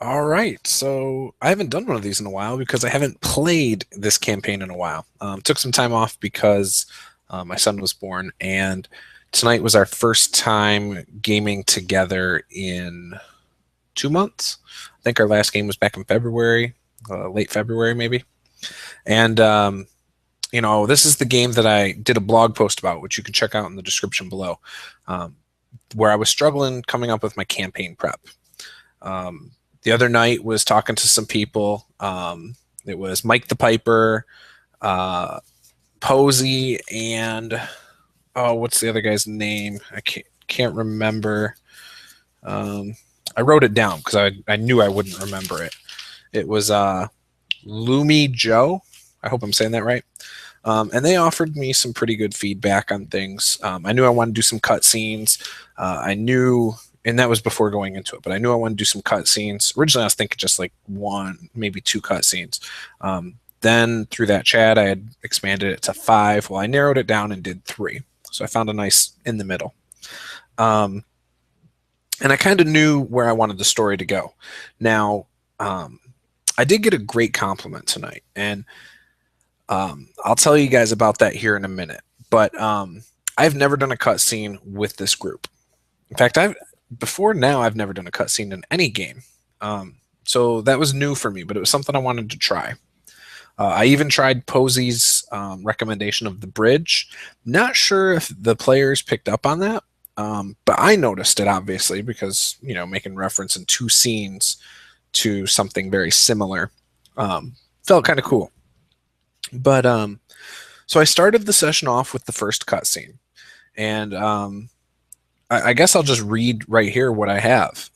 All right, so I haven't done one of these in a while because I haven't played this campaign in a while. Took some time off because my son was born, and tonight was our first time gaming together in 2 months. I think our last game was back in February, late February maybe. And this is the game that I did a blog post about, which you can check out in the description below, um, where I was struggling coming up with my campaign prep. Um, the other night was talking to some people. It was Mike the Piper, uh, Posey, and what's the other guy's name? I can't remember. Um, I wrote it down because I knew I wouldn't remember it. It was Loomy Joe. I hope I'm saying that right. And they offered me some pretty good feedback on things. I knew I wanted to do some cutscenes. I knew, and that was before going into it, but I knew I wanted to do some cutscenes. Originally, I was thinking just like one, maybe two cutscenes. Then through that chat, I had expanded it to five. Well, I narrowed it down and did three. So I found a nice in the middle. Um, and I kind of knew where I wanted the story to go. Now, I did get a great compliment tonight, and I'll tell you guys about that here in a minute. But I've never done a cutscene with this group. In fact, I've before now I've never done a cutscene in any game. So that was new for me, but it was something I wanted to try. I even tried Posey's recommendation of the bridge. Not sure if the players picked up on that, but I noticed it obviously because making reference in two scenes to something very similar felt kind of cool. But so I started the session off with the first cutscene, and I guess I'll just read right here what I have,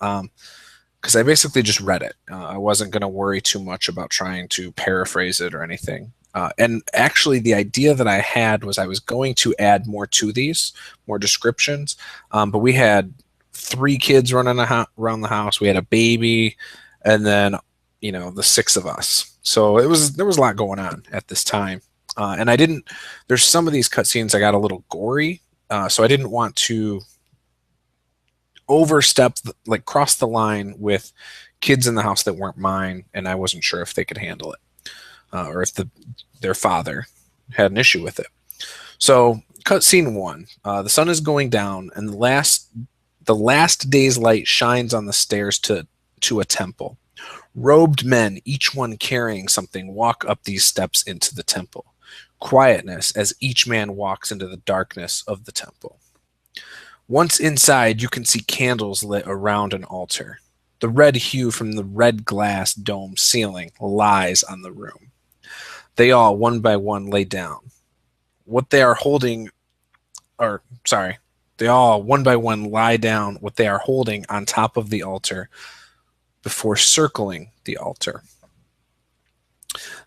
because I basically just read it. I wasn't going to worry too much about trying to paraphrase it or anything. And actually, the idea that I had was I was going to add more to these, more descriptions. But we had three kids running around the house. We had a baby, and then the six of us. So there was a lot going on at this time. And I didn't. There's some of these cutscenes I got a little gory, so I didn't want to overstep, like cross the line with kids in the house that weren't mine, and I wasn't sure if they could handle it, or if their father had an issue with it. So, cutscene one: the sun is going down, and the last day's light shines on the stairs to a temple. Robed men, each one carrying something, walk up these steps into the temple. Quietness as each man walks into the darkness of the temple. Once inside, you can see candles lit around an altar. The red hue from the red glass dome ceiling lies on the room. They all, one by one, lay down. What they are holding, or sorry, they all, one by one, lie down what they are holding on top of the altar before circling the altar.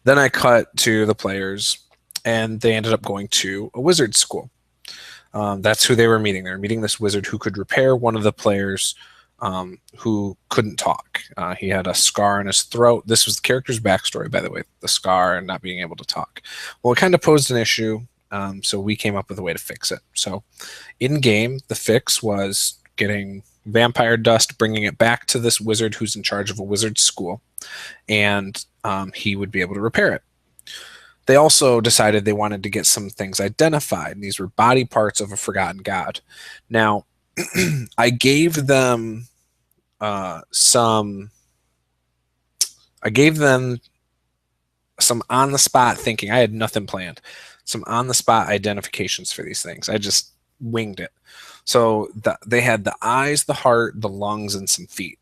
Then I cut to the players, and they ended up going to a wizard school. That's who they were meeting. They were meeting this wizard who could repair one of the players who couldn't talk. He had a scar on his throat. This was the character's backstory, by the way, the scar and not being able to talk. Well, it kind of posed an issue, so we came up with a way to fix it. So in game, the fix was getting vampire dust, bringing it back to this wizard who's in charge of a wizard school, and he would be able to repair it. They also decided they wanted to get some things identified. These were body parts of a forgotten god. Now, I gave them some. I gave them some on the spot thinking. I had nothing planned. Some on the spot identifications for these things. I just winged it. So they had the eyes, the heart, the lungs, and some feet.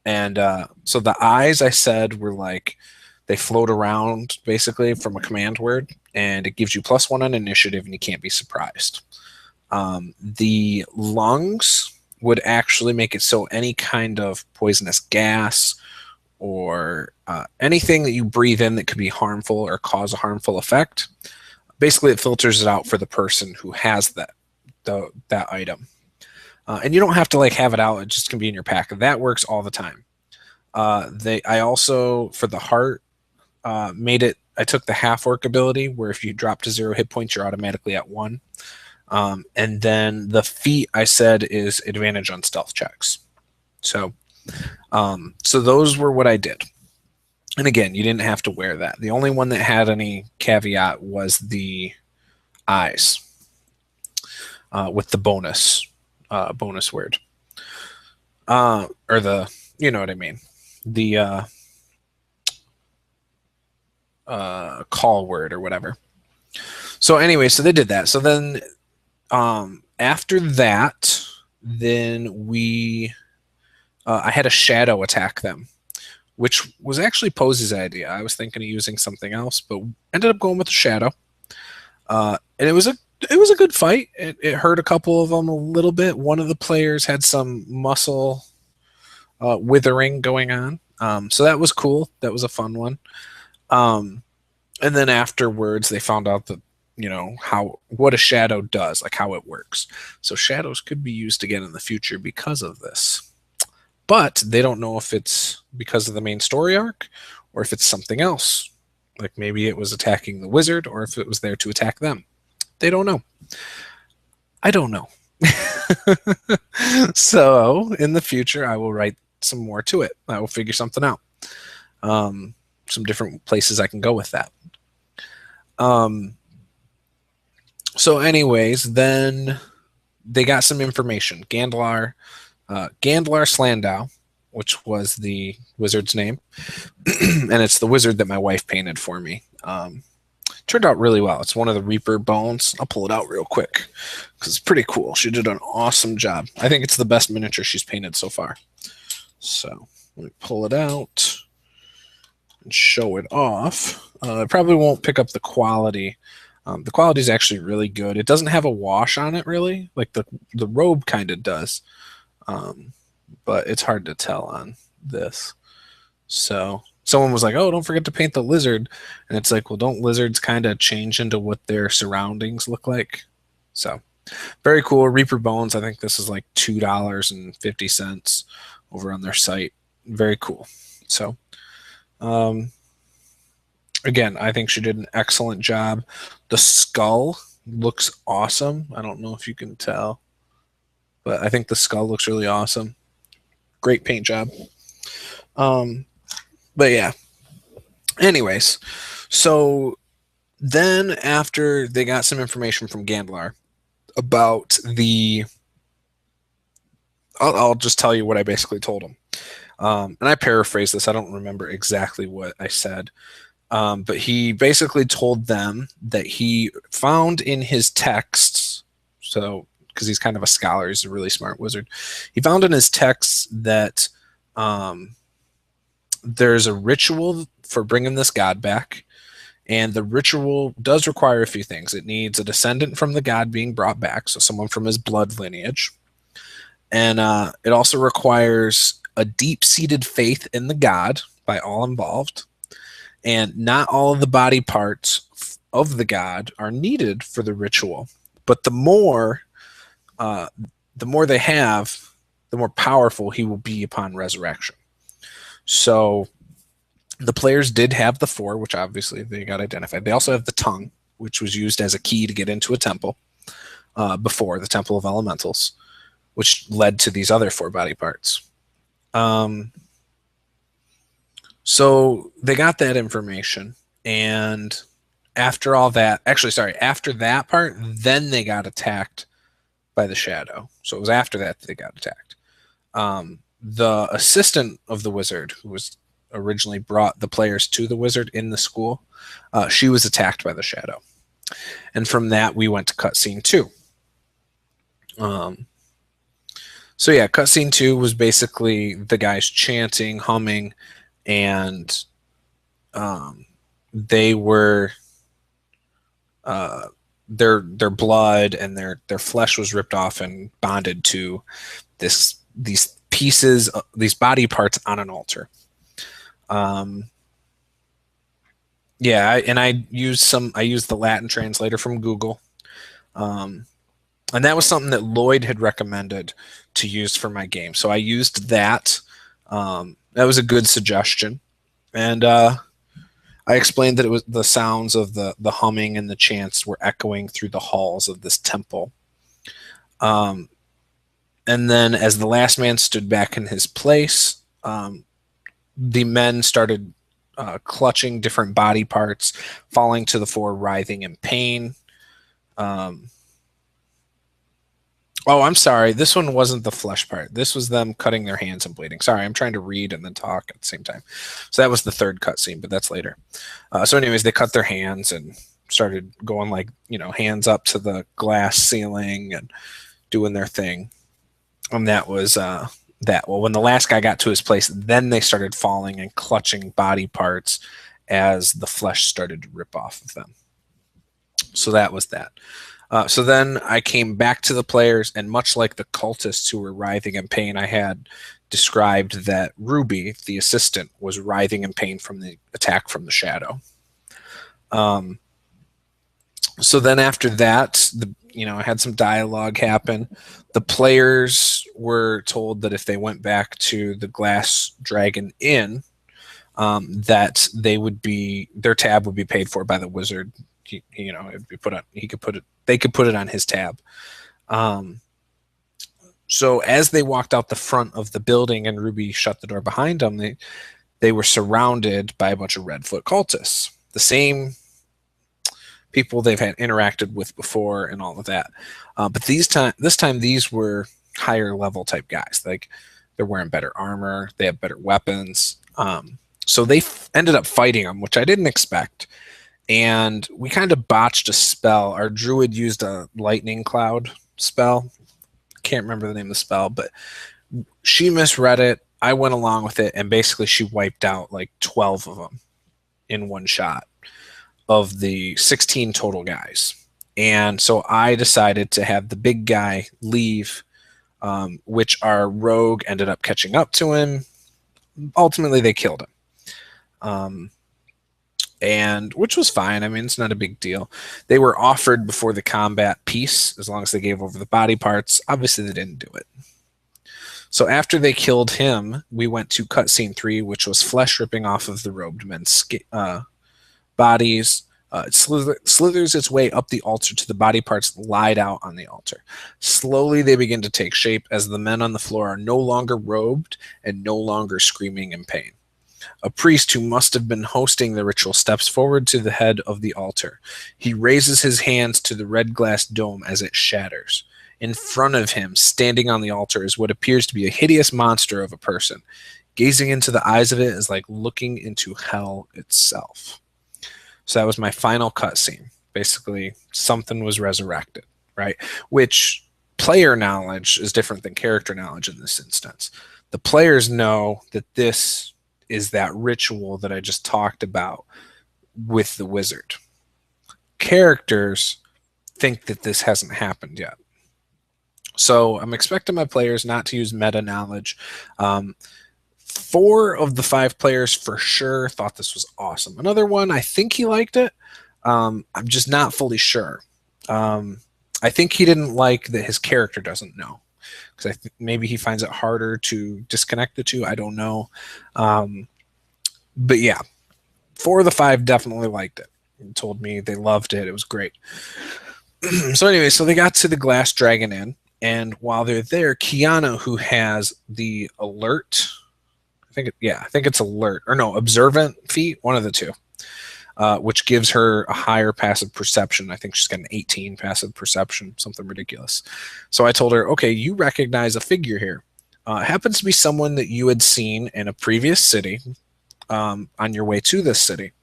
And so the eyes, I said, were like they float around basically from a command word, and it gives you +1 on initiative, and you can't be surprised. The lungs would actually make it so any kind of poisonous gas or anything that you breathe in that could be harmful or cause a harmful effect, basically it filters it out for the person who has that item. And you don't have to like have it out; it just can be in your pack. That works all the time. I also for the heart made it. I took the half orc ability where if you drop to 0 hit points, you're automatically at 1. And then the feat I said is advantage on stealth checks. So So those were what I did. And again, you didn't have to wear that. The only one that had any caveat was the eyes with the bonus word. Or the, you know what I mean. The call word or whatever. So anyway, so they did that. So then after that, then I had a shadow attack them, which was actually Posey's idea. I was thinking of using something else, but ended up going with the shadow. And it was a good fight. It hurt a couple of them a little bit. One of the players had some muscle withering going on. So that was cool. That was a fun one. And then afterwards, they found out that, what a shadow does, like how it works. So shadows could be used again in the future because of this. But they don't know if it's because of the main story arc or if it's something else. Like maybe it was attacking the wizard or if it was there to attack them. They don't know. I don't know. So in the future, I will write some more to it. I will figure something out. Some different places I can go with that. So anyways, then they got some information. Gandlar Slandow, which was the wizard's name, and it's the wizard that my wife painted for me. Turned out really well. It's one of the Reaper bones. I'll pull it out real quick because it's pretty cool. She did an awesome job. I think it's the best miniature she's painted so far. So let me pull it out and show it off. I probably won't pick up the quality. The quality is actually really good. It doesn't have a wash on it, really. Like the robe kind of does. But it's hard to tell on this. So someone was like, oh, don't forget to paint the lizard. And it's like, well, don't lizards kind of change into what their surroundings look like? So very cool. Reaper Bones, I think this is like $2.50 over on their site. Very cool. So again, I think she did an excellent job. The skull looks awesome. I don't know if you can tell, but I think the skull looks really awesome. Great paint job. But yeah. Anyways, so then after they got some information from Gandlar about I'll just tell you what I basically told him. And I paraphrase this. I don't remember exactly what I said. But he basically told them that he found in his texts, so because he's kind of a scholar, he's a really smart wizard. He found in his texts that there's a ritual for bringing this god back, and the ritual does require a few things. It needs a descendant from the god being brought back, so someone from his blood lineage, and it also requires a deep-seated faith in the god by all involved, and not all of the body parts of the god are needed for the ritual, but the more they have, the more powerful he will be upon resurrection. So the players did have the 4, which obviously they got identified. They also have the tongue, which was used as a key to get into a temple before, the Temple of Elementals, which led to these other 4 body parts. So they got that information, and after all that, after that part, then they got attacked by the shadow. So it was after that they got attacked. The assistant of the wizard, who was originally brought the players to the wizard in the school, she was attacked by the shadow. And from that, we went to cutscene 2. So yeah, cutscene 2 was basically the guys chanting, humming, and they were their blood and their flesh was ripped off and bonded to these pieces, these body parts on an altar. Yeah, I used the Latin translator from Google, and that was something that Lloyd had recommended to use for my game. So I used that. That was a good suggestion, and I explained that it was the sounds of the humming and the chants were echoing through the halls of this temple. And then as the last man stood back in his place, the men started clutching different body parts, falling to the floor, writhing in pain. Oh, I'm sorry. This one wasn't the flesh part. This was them cutting their hands and bleeding. Sorry, I'm trying to read and then talk at the same time. So that was the third cutscene, but that's later. So anyways, they cut their hands and started going like, hands up to the glass ceiling and doing their thing. And that was that. Well, when the last guy got to his place, then they started falling and clutching body parts as the flesh started to rip off of them. So that was that. So then I came back to the players, and much like the cultists who were writhing in pain, I had described that Ruby, the assistant, was writhing in pain from the attack from the shadow. So then after that, I had some dialogue happen. The players were told that if they went back to the Glass Dragon Inn, that their tab would be paid for by the wizard. It'd be put on. They could put it on his tab. So as they walked out the front of the building and Ruby shut the door behind them, they were surrounded by a bunch of Redfoot cultists, the same people they've had interacted with before and all of that. But this time these were higher level type guys. Like they're wearing better armor, they have better weapons. So they ended up fighting them, which I didn't expect. And we kind of botched a spell. Our druid used a lightning cloud spell. Can't remember the name of the spell, but she misread it. I went along with it, and basically she wiped out like 12 of them in one shot of the 16 total guys. And so I decided to have the big guy leave, which our rogue ended up catching up to him. Ultimately, they killed him. And which was fine. I mean, it's not a big deal. They were offered before the combat peace as long as they gave over the body parts. Obviously, they didn't do it. So after they killed him, we went to cutscene 3, which was flesh ripping off of the robed men's bodies. It slithers its way up the altar to the body parts lied out on the altar. Slowly, they begin to take shape as the men on the floor are no longer robed and no longer screaming in pain. A priest who must have been hosting the ritual steps forward to the head of the altar. He raises his hands to the red glass dome as it shatters. In front of him, standing on the altar, is what appears to be a hideous monster of a person. Gazing into the eyes of it is like looking into hell itself. So that was my final cutscene. Basically, something was resurrected, right? Which player knowledge is different than character knowledge in this instance. The players know that this is that ritual that I just talked about with the wizard. Characters think that this hasn't happened yet. So I'm expecting my players not to use meta knowledge. 4 of the 5 players for sure thought this was awesome. Another one, I think he liked it. I'm just not fully sure. I think he didn't like that his character doesn't know. Because maybe he finds it harder to disconnect the two. I don't know. But yeah, 4 of the 5 definitely liked it. Told me they loved it. It was great. So anyway, so they got to the Glass Dragon Inn. And while they're there, Kieyanna, who has the alert, I think it's alert, or no, observant feat, one of the two, which gives her a higher passive perception. I think she's got an 18 passive perception, something ridiculous. So I told her, okay, you recognize a figure here. It happens to be someone that you had seen in a previous city on your way to this city.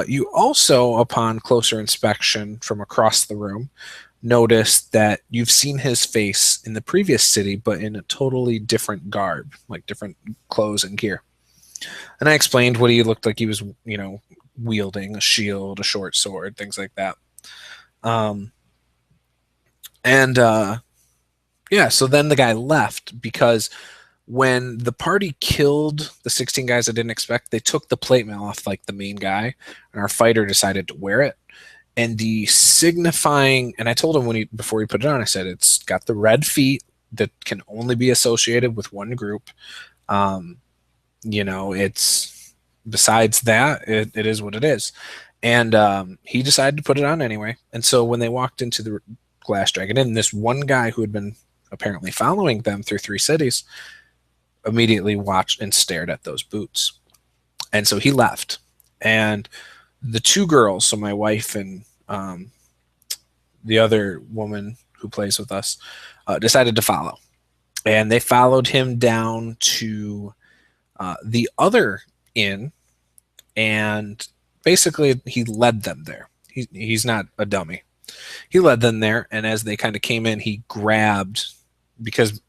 You also, upon closer inspection from across the room, noticed that you've seen his face in the previous city, but in a totally different garb, like different clothes and gear. And I explained what he looked like. He was, wielding a shield, a short sword, things like that. Yeah, so then the guy left because when the party killed the 16 guys I didn't expect, they took the plate mail off like the main guy, and our fighter decided to wear it. And the signifying, and I told him before he put it on, I said it's got the red feet that can only be associated with one group. It's besides that, it is what it is. And he decided to put it on anyway. And so when they walked into the Glass Dragon Inn, this one guy who had been apparently following them through 3 cities immediately watched and stared at those boots. And so he left. And the two girls, so my wife and the other woman who plays with us, decided to follow. And they followed him down to the other inn, and basically he led them there. He's not a dummy. He led them there, and as they kind of came in, he grabbed, because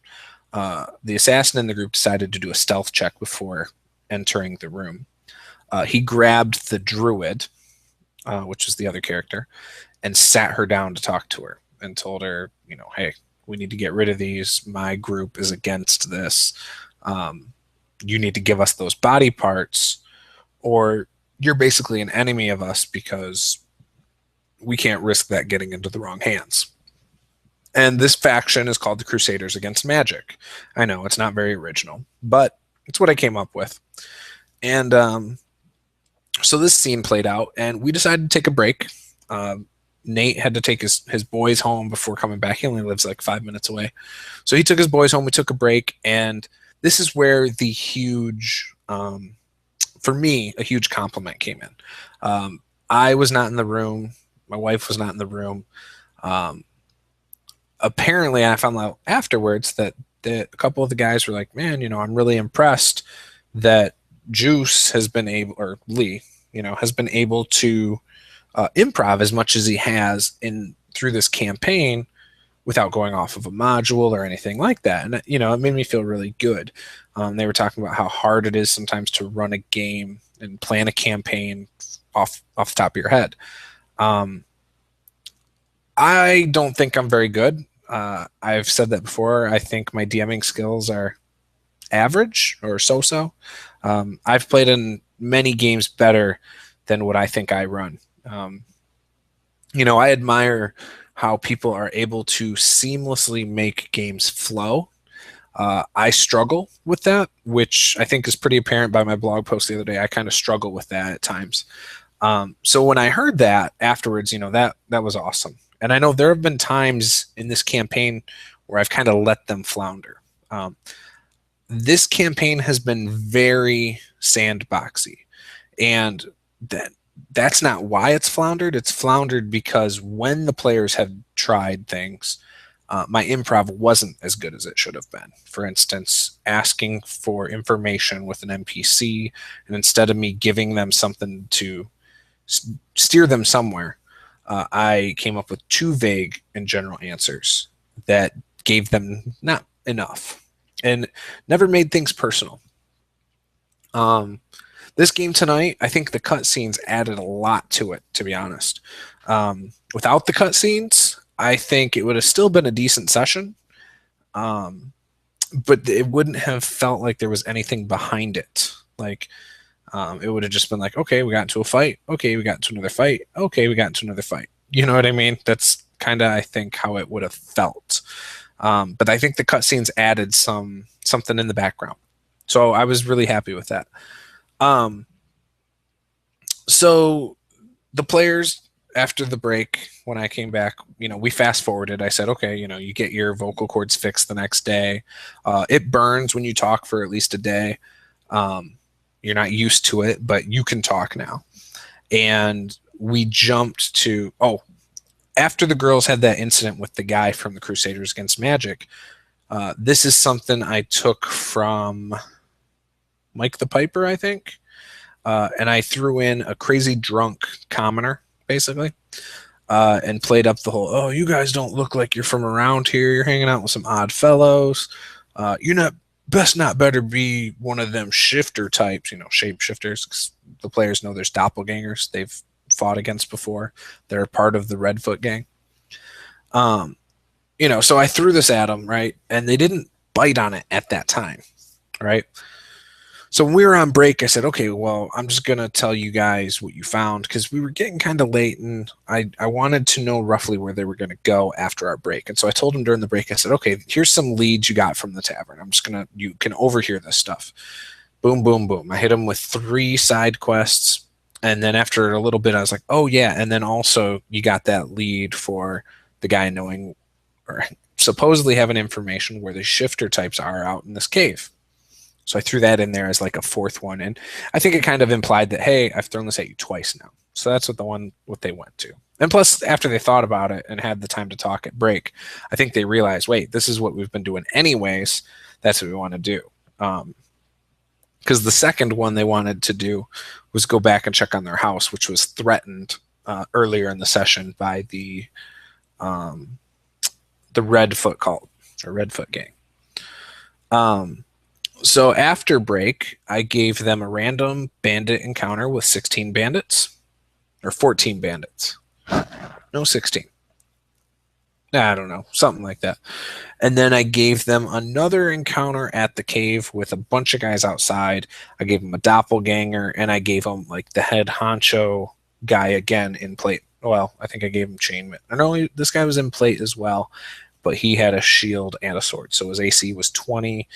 the assassin in the group decided to do a stealth check before entering the room. He grabbed the druid, which is the other character, and sat her down to talk to her and told her, you know, hey, we need to get rid of these. My group is against this. You need to give us those body parts, or you're basically an enemy of us, because we can't risk that getting into the wrong hands. And this faction is called the Crusaders Against Magic. I know it's not very original, but it's what I came up with. And so this scene played out, and we decided to take a break. Nate had to take his boys home before coming back. He only lives like 5 minutes away. So he took his boys home. We took a break, and this is where the huge, for me, a huge compliment came in. I was not in the room. My wife was not in the room. Apparently, I found out afterwards that a couple of the guys were like, man, you know, I'm really impressed that Juice has been able, or Lee, you know, has been able to improv as much as he has through this campaign without going off of a module or anything like that. And, you know, it made me feel really good. They were talking about how hard it is sometimes to run a game and plan a campaign off the top of your head. I don't think I'm very good. I've said that before. I think my DMing skills are average or so-so. I've played in many games better than what I think I run. You know, I admire how people are able to seamlessly make games flow. I struggle with that, which I think is pretty apparent by my blog post the other day. I kind of struggle with that at times. So when I heard that afterwards, you know, that was awesome. And I know there have been times in this campaign where I've kind of let them flounder. This campaign has been very sandboxy, and that's not why it's floundered. It's floundered because when the players have tried things, my improv wasn't as good as it should have been. For instance, asking for information with an NPC, and instead of me giving them something to steer them somewhere, I came up with too vague and general answers that gave them not enough and never made things personal. This game tonight, I think the cutscenes added a lot to it, to be honest. Without the cutscenes, I think it would have still been a decent session, but it wouldn't have felt like there was anything behind it. Like, it would have just been like, okay, we got into a fight. Okay, we got into another fight. Okay, we got into another fight. You know what I mean? That's kind of, I think, how it would have felt. But I think the cutscenes added something in the background. So I was really happy with that. So the players, after the break, when I came back, you know, we fast forwarded. I said, okay, you know, you get your vocal cords fixed the next day. It burns when you talk for at least a day. You're not used to it, but you can talk now. And we jumped to, after the girls had that incident with the guy from the Crusaders Against Magic, this is something I took from Mike the Piper, I think. And I threw in a crazy drunk commoner, basically, and played up the whole, oh, you guys don't look like you're from around here. You're hanging out with some odd fellows. You're not better be one of them shifter types, you know, shapeshifters. 'Cause the players know there's doppelgangers they've fought against before. They're part of the Redfoot gang. You know, so I threw this at them, right? And they didn't bite on it at that time, right? So when we were on break, I said, okay, well, I'm just going to tell you guys what you found, because we were getting kind of late, and I wanted to know roughly where they were going to go after our break. And so I told them during the break, I said, okay, here's some leads you got from the tavern. You can overhear this stuff. Boom, boom, boom. I hit them with 3 side quests. And then after a little bit, I was like, oh, yeah. And then also you got that lead for the guy knowing, or supposedly having information where the shifter types are out in this cave. So I threw that in there as like a fourth one, and I think it kind of implied that, hey, I've thrown this at you twice now. So that's what they went to. And plus, after they thought about it and had the time to talk at break, I think they realized, wait, this is what we've been doing anyways. That's what we want to do. Because the second one they wanted to do was go back and check on their house, which was threatened earlier in the session by the Redfoot cult or Redfoot gang. So after break, I gave them a random bandit encounter with 16 bandits, or 14 bandits. No, 16. I don't know, something like that. And then I gave them another encounter at the cave with a bunch of guys outside. I gave them a doppelganger, and I gave them like the head honcho guy again in plate. Well, I think I gave him chainmail. I know this guy was in plate as well, but he had a shield and a sword. So his AC was 20.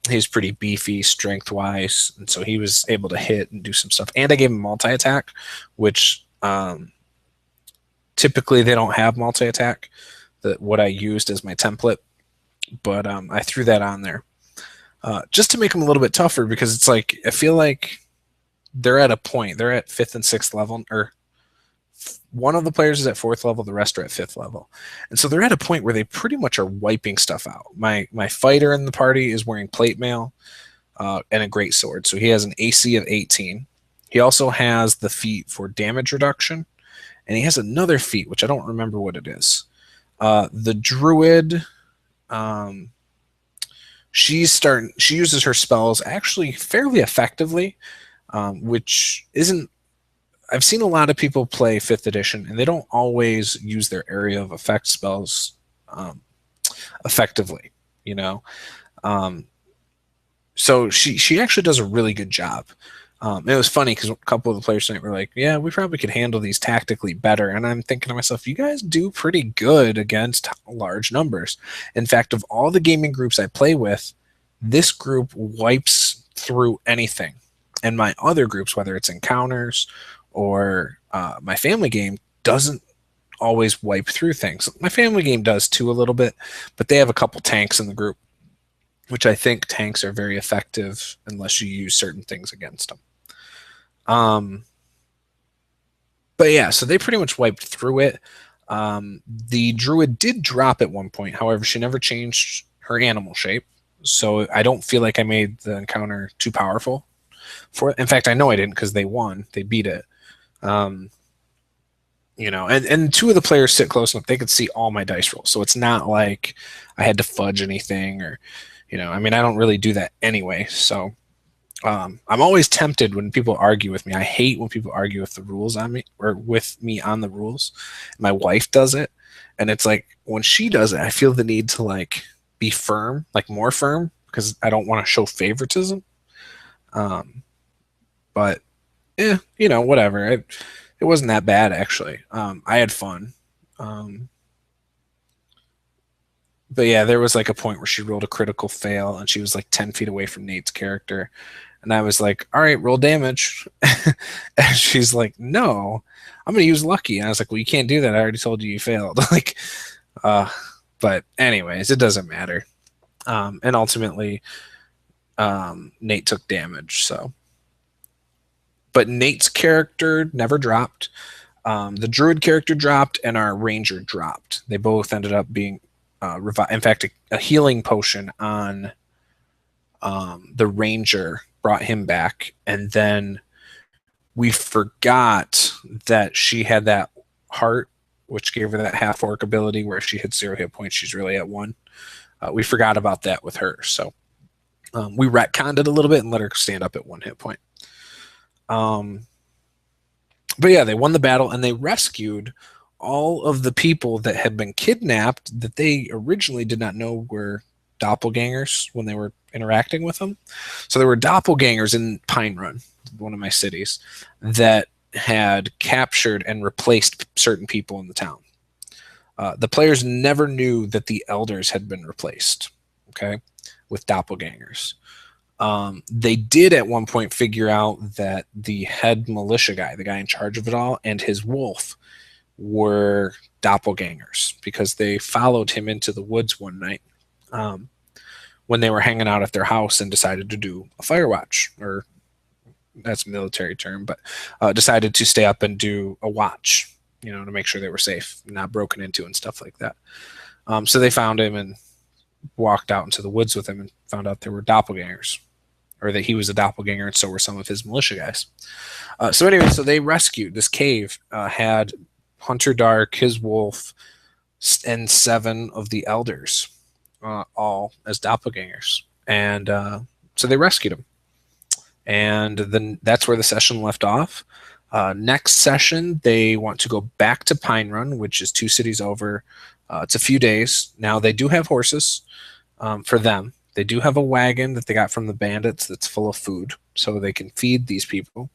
He was pretty beefy strength-wise, and so he was able to hit and do some stuff. And I gave him multi-attack, which typically they don't have multi-attack, what I used as my template, but I threw that on there just to make them a little bit tougher, because it's like, I feel like they're at a point, they're at 5th and 6th level, or one of the players is at 4th level, the rest are at 5th level. And so they're at a point where they pretty much are wiping stuff out. My fighter in the party is wearing plate mail and a great sword. So he has an AC of 18. He also has the feat for damage reduction, and he has another feat, which I don't remember what it is. The Druid, she uses her spells actually fairly effectively, which isn't, I've seen a lot of people play 5th edition, and they don't always use their area of effect spells effectively, you know. So she actually does a really good job. It was funny because a couple of the players tonight were like, yeah, we probably could handle these tactically better. And I'm thinking to myself, you guys do pretty good against large numbers. In fact, of all the gaming groups I play with, this group wipes through anything. And my other groups, whether it's encounters or my family game, doesn't always wipe through things. My family game does too a little bit, but they have a couple tanks in the group, which I think tanks are very effective unless you use certain things against them. But yeah, so they pretty much wiped through it. The Druid did drop at one point. However, she never changed her animal shape. So I don't feel like I made the encounter too powerful for it. In fact, I know I didn't, because they won. They beat it. You know, and two of the players sit close enough, they could see all my dice rolls. So it's not like I had to fudge anything, or, you know, I mean, I don't really do that anyway. So I'm always tempted when people argue with me. I hate when people argue with the rules on me, or with me on the rules. My wife does it, and it's like, when she does it, I feel the need to like be firm, like more firm, because I don't want to show favoritism. But yeah, you know, whatever. It wasn't that bad, actually. I had fun. But yeah, there was like a point where she rolled a critical fail, and she was like 10 feet away from Nate's character. And I was like, all right, roll damage. And she's like, no, I'm going to use lucky. And I was like, well, you can't do that. I already told you failed. Like, but anyways, it doesn't matter. And ultimately, Nate took damage. So, but Nate's character never dropped. The Druid character dropped, and our Ranger dropped. They both ended up being revived. In fact, a healing potion on the Ranger brought him back, and then we forgot that she had that heart, which gave her that half orc ability where if she hits 0 hit points, she's really at 1. We forgot about that with her, so we retconned it a little bit and let her stand up at 1 hit point. But yeah, they won the battle, and they rescued all of the people that had been kidnapped that they originally did not know were doppelgangers when they were interacting with them. So there were doppelgangers in Pine Run, one of my cities, that had captured and replaced certain people in the town. The players never knew that the elders had been replaced, okay, with doppelgangers. They did at one point figure out that the head militia guy, the guy in charge of it all, and his wolf were doppelgangers because they followed him into the woods one night when they were hanging out at their house and decided to do a fire watch, or that's a military term, but decided to stay up and do a watch, you know, to make sure they were safe, not broken into and stuff like that. So they found him and walked out into the woods with him and found out there were doppelgangers, or that he was a doppelganger, and so were some of his militia guys. So anyway, so they rescued this cave, had Hunter Dark, his wolf, and 7 of the elders, all as doppelgangers. And so they rescued him. And then that's where the session left off. Next session, they want to go back to Pine Run, which is 2 cities over. It's a few days. Now, they do have horses for them. They do have a wagon that they got from the bandits that's full of food, so they can feed these people.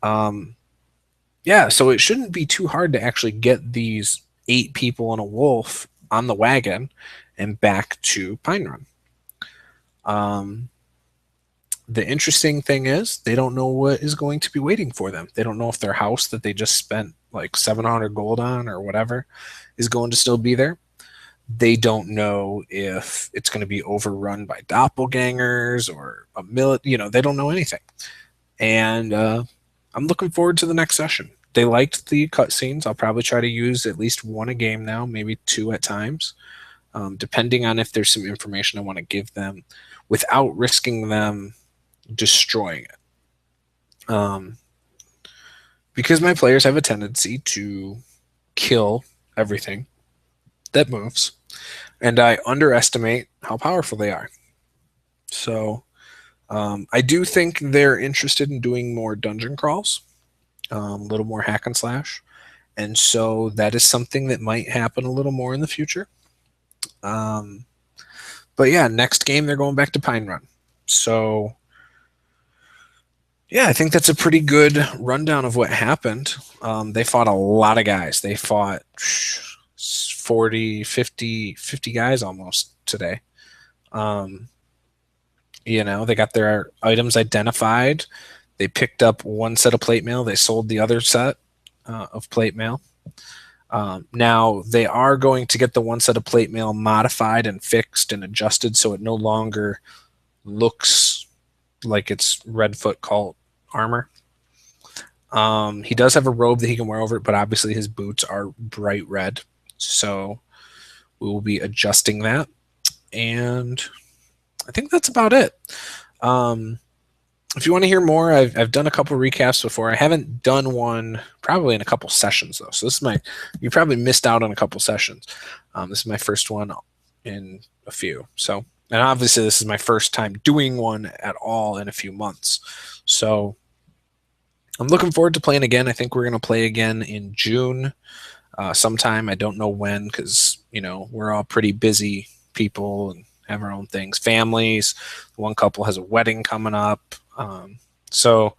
Yeah, so it shouldn't be too hard to actually get these 8 people and a wolf on the wagon and back to Pine Run. The interesting thing is they don't know what is going to be waiting for them. They don't know if their house that they just spent like 700 gold on or whatever is going to still be there. They don't know if it's going to be overrun by doppelgangers or a you know, they don't know anything. And I'm looking forward to the next session. They liked the cutscenes. I'll probably try to use at least 1 a game now, maybe 2 at times, depending on if there's some information I want to give them without risking them destroying it. Because my players have a tendency to kill everything that moves, and I underestimate how powerful they are. So I do think they're interested in doing more dungeon crawls, a little more hack and slash, and so that is something that might happen a little more in the future. But yeah, next game they're going back to Pine Run. So yeah, I think that's a pretty good rundown of what happened. They fought a lot of guys. They fought 40, 50 guys almost today. You know, they got their items identified. They picked up 1 set of plate mail. They sold the other set of plate mail. Now, they are going to get the 1 set of plate mail modified and fixed and adjusted so it no longer looks like it's Redfoot Cult armor. He does have a robe that he can wear over it, but obviously his boots are bright red. So we will be adjusting that. And I think that's about it. If you want to hear more, I've done a couple recaps before. I haven't done one probably in a couple sessions, though. So this is you probably missed out on a couple sessions. This is my first one in a few. So, and obviously this is my first time doing one at all in a few months. So I'm looking forward to playing again. I think we're going to play again in June sometime. I don't know when, because, you know, we're all pretty busy people and have our own things, families. One couple has a wedding coming up. So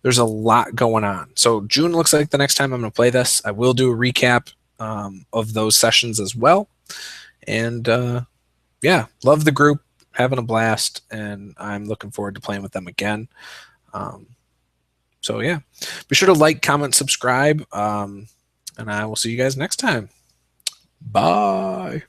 there's a lot going on. So June looks like the next time I'm going to play this. I will do a recap of those sessions as well. And yeah, love the group, having a blast, and I'm looking forward to playing with them again. So yeah, be sure to like, comment, subscribe, and I will see you guys next time. Bye.